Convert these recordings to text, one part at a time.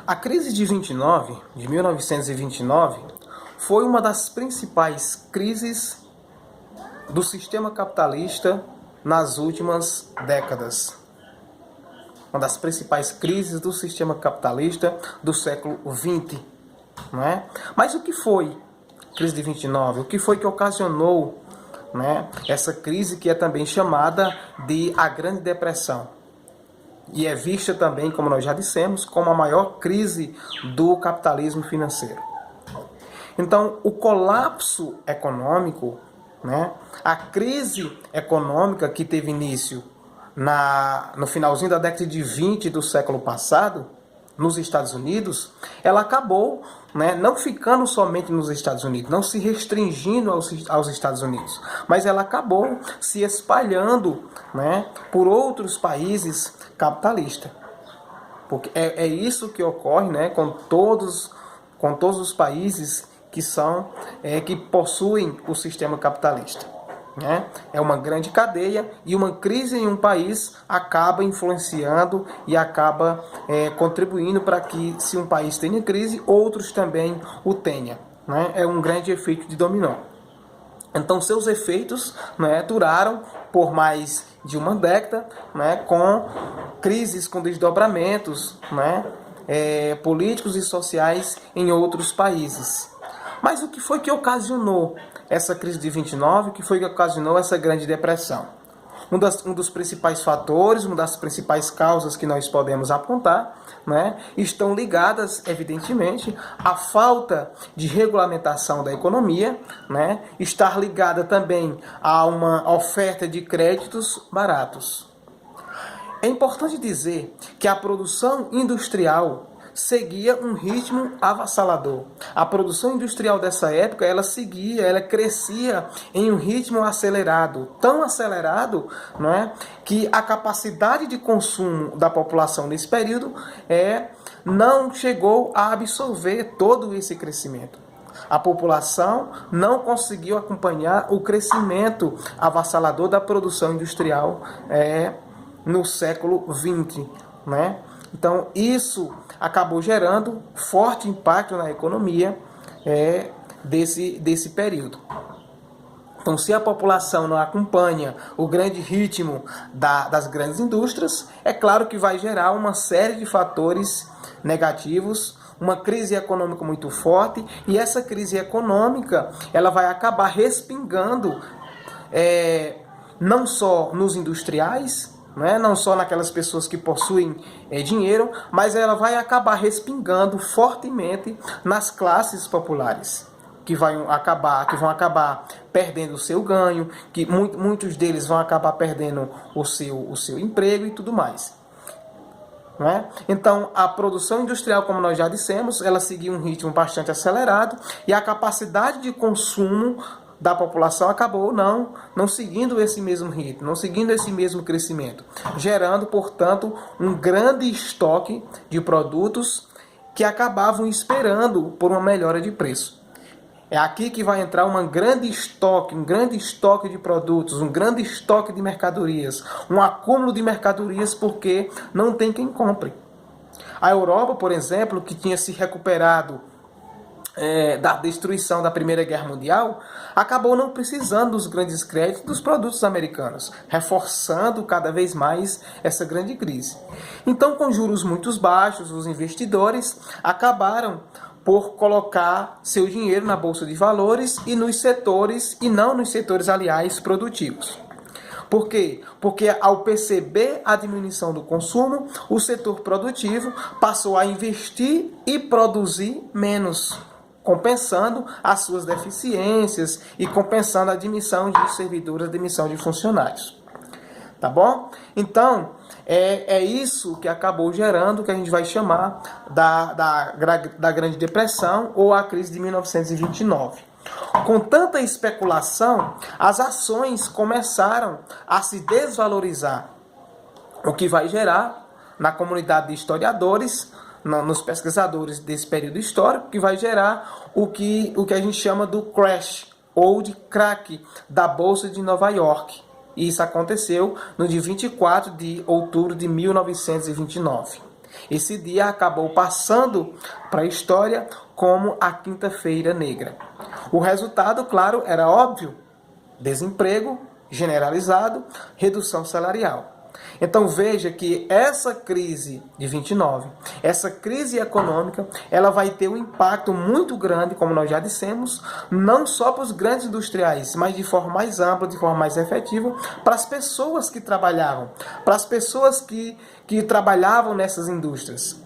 A crise de 1929, foi uma das principais crises do sistema capitalista nas últimas décadas. Uma das principais crises do sistema capitalista do século XX. Não é? Mas o que foi a crise de 29? O que foi que ocasionou, né, essa crise que é também chamada de a Grande Depressão? E é vista também, como nós já dissemos, como a maior crise do capitalismo financeiro. Então, o colapso econômico, né, a crise econômica que teve início no finalzinho da década de 20 do século passado, nos Estados Unidos, ela acabou, né, não ficando somente nos Estados Unidos, não se restringindo aos Estados Unidos, mas ela acabou se espalhando, né, por outros países capitalistas. Porque é isso que ocorre, né, com todos os países que possuem o sistema capitalista. Né? É uma grande cadeia e uma crise em um país acaba influenciando e acaba contribuindo para que, se um país tenha crise, outros também o tenham. Né? É um grande efeito de dominó. Então, seus efeitos, né, duraram por mais de uma década, né, com crises, com desdobramentos, né, políticos e sociais em outros países. Mas o que foi que ocasionou essa crise de 29? O que foi que ocasionou essa Grande Depressão? Um dos principais fatores, uma das principais causas que nós podemos apontar, né, estão ligadas, evidentemente, à falta de regulamentação da economia, né, estar ligada também a uma oferta de créditos baratos. É importante dizer que a produção industrial seguia um ritmo avassalador. A produção industrial dessa época, ela crescia em um ritmo acelerado, tão acelerado, não é, que a capacidade de consumo da população nesse período não chegou a absorver todo esse crescimento. A população não conseguiu acompanhar o crescimento avassalador da produção industrial no século XX, né? Então, isso acabou gerando forte impacto na economia desse período. Então, se a população não acompanha o grande ritmo das grandes indústrias, é claro que vai gerar uma série de fatores negativos, uma crise econômica muito forte, e essa crise econômica ela vai acabar respingando não só nos industriais, não só naquelas pessoas que possuem dinheiro, mas ela vai acabar respingando fortemente nas classes populares, que vão acabar perdendo o seu ganho, que muitos deles vão acabar perdendo o seu emprego e tudo mais. Então, a produção industrial, como nós já dissemos, ela seguia um ritmo bastante acelerado e a capacidade de consumo da população acabou não seguindo esse mesmo ritmo, não seguindo esse mesmo crescimento, gerando, portanto, um grande estoque de produtos que acabavam esperando por uma melhora de preço. É aqui que vai entrar um grande estoque de produtos, um grande estoque de mercadorias, um acúmulo de mercadorias porque não tem quem compre. A Europa, por exemplo, que tinha se recuperado da destruição da Primeira Guerra Mundial, acabou não precisando dos grandes créditos dos produtos americanos, reforçando cada vez mais essa grande crise. Então, com juros muito baixos, os investidores acabaram por colocar seu dinheiro na Bolsa de Valores e nos setores, e não nos setores, aliás, produtivos. Por quê? Porque ao perceber a diminuição do consumo, o setor produtivo passou a investir e produzir menos, compensando as suas deficiências e compensando a demissão de servidores, a demissão de funcionários. Tá bom? Então, é isso que acabou gerando o que a gente vai chamar da Grande Depressão ou a crise de 1929. Com tanta especulação, as ações começaram a se desvalorizar, o que vai gerar na comunidade de historiadores, nos pesquisadores desse período histórico, que vai gerar o que a gente chama do crash ou de crack da Bolsa de Nova York. E isso aconteceu no dia 24 de outubro de 1929. Esse dia acabou passando para a história como a Quinta-feira Negra. O resultado, claro, era óbvio: desemprego generalizado, redução salarial. Então veja que essa crise de 29, essa crise econômica, ela vai ter um impacto muito grande, como nós já dissemos, não só para os grandes industriais, mas de forma mais ampla, de forma mais efetiva, para as pessoas que trabalhavam, para as pessoas que trabalhavam nessas indústrias.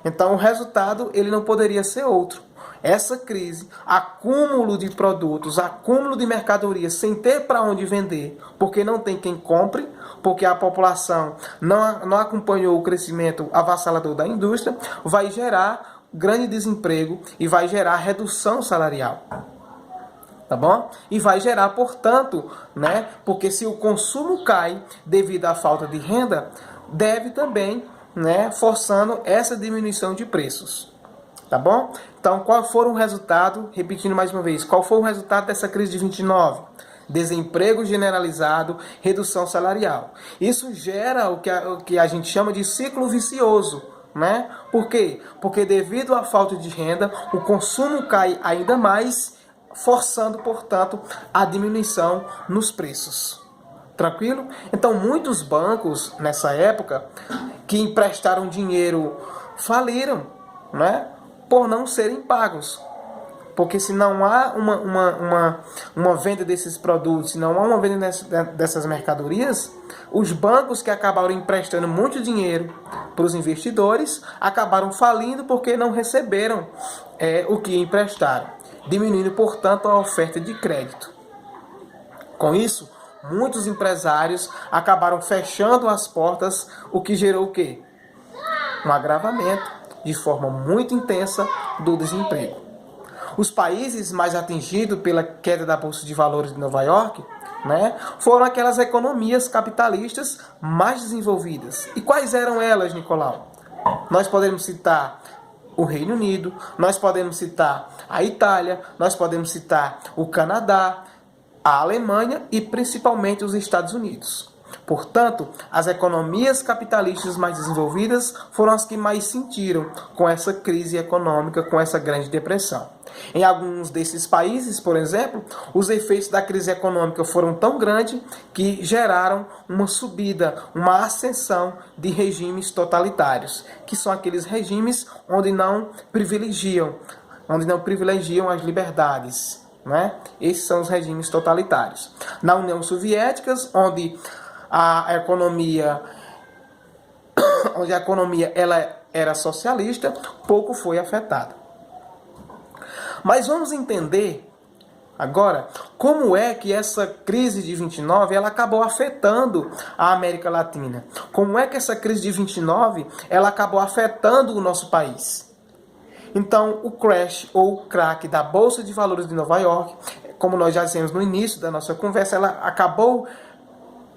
Então o resultado ele não poderia ser outro. Essa crise, acúmulo de produtos, acúmulo de mercadorias sem ter para onde vender, porque não tem quem compre, porque a população não acompanhou o crescimento avassalador da indústria, vai gerar grande desemprego e vai gerar redução salarial. Tá bom? E vai gerar, portanto, né? Porque se o consumo cai devido à falta de renda, deve também, né, forçando essa diminuição de preços. Tá bom? Então, qual foi o resultado? Repetindo mais uma vez, qual foi o resultado dessa crise de 29? Desemprego generalizado, redução salarial. Isso gera o que a gente chama de ciclo vicioso, né? Por quê? Porque devido à falta de renda, o consumo cai ainda mais, forçando, portanto, a diminuição nos preços. Tranquilo? Então, muitos bancos, nessa época, que emprestaram dinheiro, faliram, né? Por não serem pagos. Porque se não há uma venda desses produtos, se não há uma venda dessas mercadorias, os bancos que acabaram emprestando muito dinheiro para os investidores acabaram falindo porque não receberam o que emprestaram, diminuindo, portanto, a oferta de crédito. Com isso, muitos empresários acabaram fechando as portas, o que gerou o quê? Um agravamento de forma muito intensa do desemprego. Os países mais atingidos pela queda da Bolsa de Valores de Nova York, né, foram aquelas economias capitalistas mais desenvolvidas. E quais eram elas, Nicolau? Nós podemos citar o Reino Unido, nós podemos citar a Itália, nós podemos citar o Canadá, a Alemanha e principalmente os Estados Unidos. Portanto, as economias capitalistas mais desenvolvidas foram as que mais sentiram com essa crise econômica, com essa grande depressão. Em alguns desses países, por exemplo, os efeitos da crise econômica foram tão grandes que geraram uma subida, uma ascensão de regimes totalitários, que são aqueles regimes onde não privilegiam as liberdades. Né? Esses são os regimes totalitários. Na União Soviética, onde a economia ela era socialista, pouco foi afetada. Mas vamos entender agora como é que essa crise de 29 ela acabou afetando a América Latina. Como é que essa crise de 29 ela acabou afetando o nosso país. Então, o crash ou crack da Bolsa de Valores de Nova York, como nós já dissemos no início da nossa conversa, ela acabou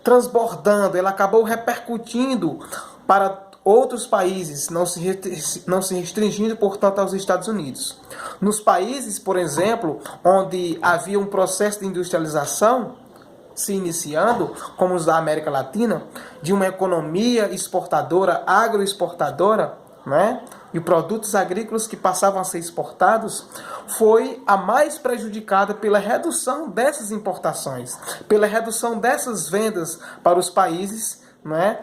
transbordando, ela acabou repercutindo para outros países, não se restringindo, portanto, aos Estados Unidos. Nos países, por exemplo, onde havia um processo de industrialização se iniciando, como os da América Latina, de uma economia exportadora, agroexportadora, né? E produtos agrícolas que passavam a ser exportados, foi a mais prejudicada pela redução dessas importações, pela redução dessas vendas para os países, né?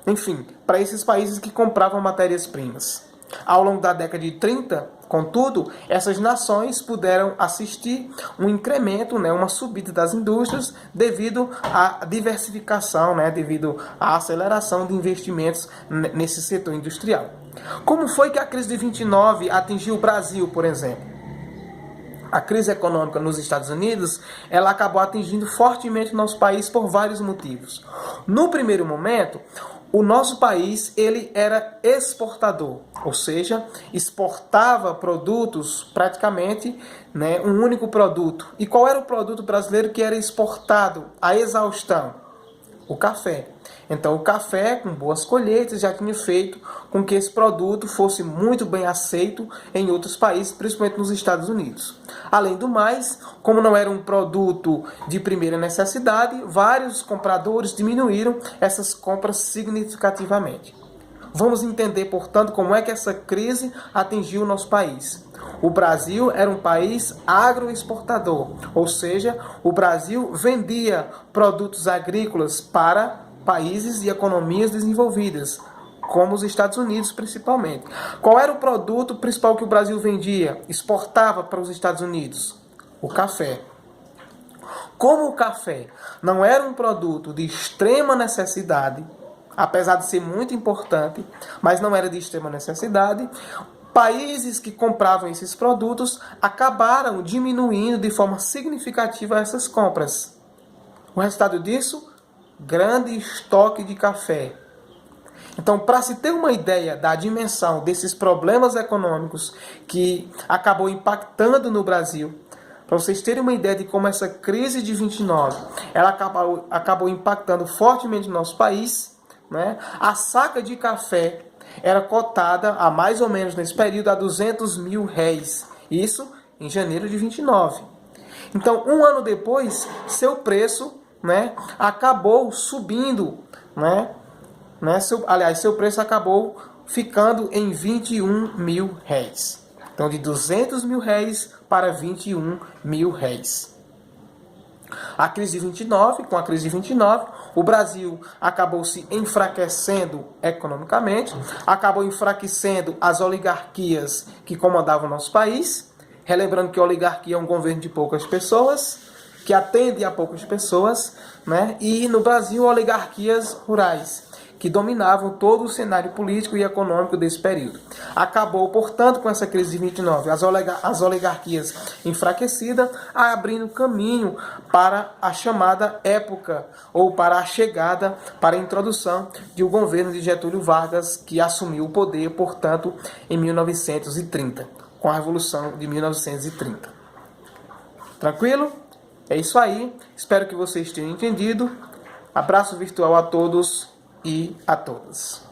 Enfim, para esses países que compravam matérias-primas. Ao longo da década de 30, contudo, essas nações puderam assistir um incremento, né, uma subida das indústrias devido à diversificação, né, devido à aceleração de investimentos nesse setor industrial. Como foi que a crise de 29 atingiu o Brasil, por exemplo? A crise econômica nos Estados Unidos, ela acabou atingindo fortemente o nosso país por vários motivos. No primeiro momento, o nosso país ele era exportador, ou seja, exportava produtos praticamente, né, um único produto. E qual era o produto brasileiro que era exportado à exaustão? O café. Então o café, com boas colheitas, já tinha feito com que esse produto fosse muito bem aceito em outros países, principalmente nos Estados Unidos. Além do mais, como não era um produto de primeira necessidade, vários compradores diminuíram essas compras significativamente. Vamos entender, portanto, como é que essa crise atingiu o nosso país. O Brasil era um país agroexportador, ou seja, o Brasil vendia produtos agrícolas para países e economias desenvolvidas, como os Estados Unidos principalmente. Qual era o produto principal que o Brasil vendia, exportava para os Estados Unidos? O café. Como o café não era um produto de extrema necessidade, apesar de ser muito importante, mas não era de extrema necessidade, países que compravam esses produtos acabaram diminuindo de forma significativa essas compras. O resultado disso? Grande estoque de café. Então, para se ter uma ideia da dimensão desses problemas econômicos que acabou impactando no Brasil, para vocês terem uma ideia de como essa crise de 29 ela acabou impactando fortemente no nosso país, né? A saca de café era cotada a mais ou menos nesse período a R$200 mil. Isso em janeiro de 29. Então, um ano depois, seu preço, né, acabou subindo, seu preço acabou ficando em R$21 mil. Então, de R$200 mil para R$21 mil. A crise de 29, com a crise de 29, o Brasil acabou se enfraquecendo economicamente, acabou enfraquecendo as oligarquias que comandavam o nosso país. Relembrando que a oligarquia é um governo de poucas pessoas, que atende a poucas pessoas, né? E no Brasil, oligarquias rurais, que dominavam todo o cenário político e econômico desse período. Acabou, portanto, com essa crise de 29, as oligarquias enfraquecidas, abrindo caminho para a chamada época, ou para a chegada, para a introdução de um governo de Getúlio Vargas, que assumiu o poder, portanto, em 1930, com a Revolução de 1930. Tranquilo? É isso aí. Espero que vocês tenham entendido. Abraço virtual a todos e a todas.